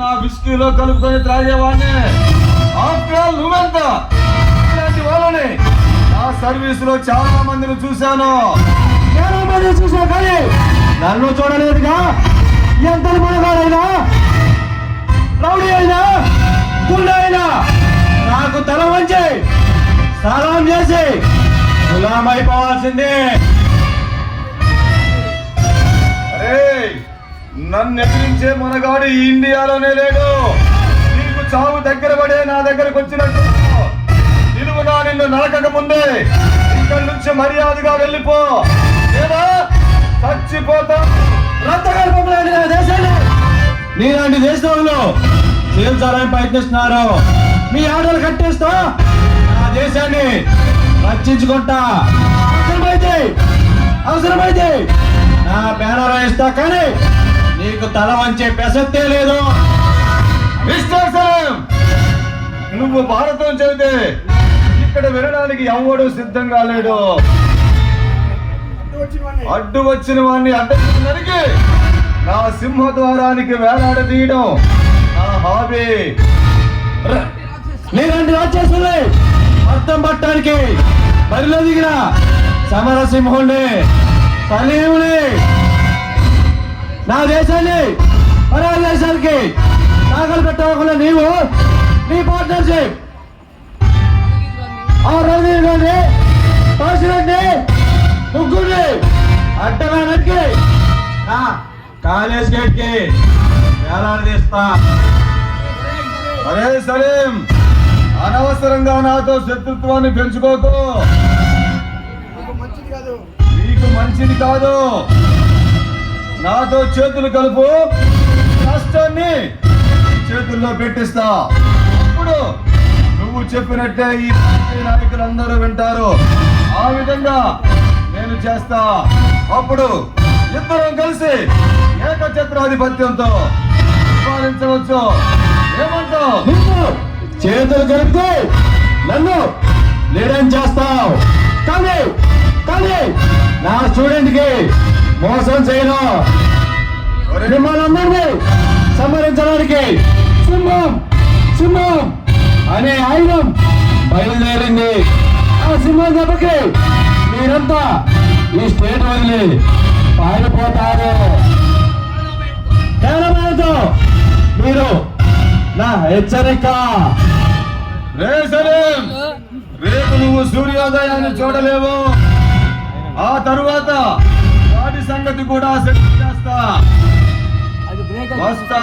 నా విస్కీలో కలుపుకొని త్రాగేవాడిని. After all నువ్వెంత? ఇలాంటి వాళ్ళని నా సర్వీస్ లో చాలా మందిని చూశాను. కానీ నన్ను చూడలేదుగా. ఎంత మనగాడైనా, రౌడీ అయినా, గుండె అయినా నాకు తల వంచి సలాం చేసి గులామైపోవాల్సిందే. అరే, నన్ను ఎదిరించే మనగాడు ఈ ఇండియాలోనే లేడు. నీకు చావు దగ్గర పడే నా దగ్గరకు వచ్చినట్టు నిలువునా నిన్ను నరకక ముందే ఇక్కడి నుంచి మర్యాదగా వెళ్ళిపో, లేదా చచ్చిపోతా. నీలాంటి దేశంలో చేల్చాలని ప్రయత్నిస్తున్నారు. మీ ఆటలు కట్టేస్తా నా దేశాన్ని రక్షించుకుంటా. అవసరమైతే నా బ్యానర్ వేస్తా, కానీ నీకు తల వంచే ప్రసక్తే లేదు. మిస్టర్ సలీం, నువ్వు భారతం చెబితే ఇక్కడ వినడానికి ఎవడు సిద్ధంగా లేడు. అడ్డు వచ్చిన వాడిని అడ్డకి నరికి నా సింహద్వారానికి వేలాడదీయడం నా హాబీ. నీలాంటి రాక్షసులే అర్థం పట్టడానికి బరిలో దిగిన సమరసింహుణ్ణి, సలీముని. నా దేశాన్ని పరాయి దేశానికి నాగలు పెట్టకుండా నీవు నీ పార్ట్నర్షిప్ ఆ రోజు పాసిరెడ్డి ముగ్గురిని అడ్డగా నరికి నా కాలేజ్ గేట్ కి వేలాడదీస్తా. అరే సలీం, అనవసరంగా నాతో శత్రుత్వాన్ని పెంచుకోకు. నీకు మంచిది కాదు. నాతో చేతులు కలుపు, రాష్ట్రాన్ని చేతుల్లో పెట్టిస్తా. ఇప్పుడు నువ్వు చెప్పినట్టే ఈ నాయకులందరూ వింటారు. ఆ విధంగా నేను చేస్తా. అప్పుడు ఇద్దరం కలిసి ఏకఛత్రాధిపత్యంతో పాలించవచ్చు. ఏమంటావు? చేతులు కలిపితే నన్ను లీడర్ చేస్తావు, కానీ నా స్టూడెంట్ కి మోసం చేయను. మిమ్మల్ని అందరినీ సంహరించడానికి సింహం అనే ఆయుధం బయలుదేరింది. ఆ సింహం దెబ్బకి మీరంతా ఈ స్టేట్ వదిలి పారిపోతారు. కేరళతో మీరు నా హెచ్చరిక. రే సలీం, రేపు నువ్వు సూర్యోదయాన్ని చూడలేవు. ఆ తరువాత వాటి సంగతి కూడా సెట్ చేస్తా. వస్తా.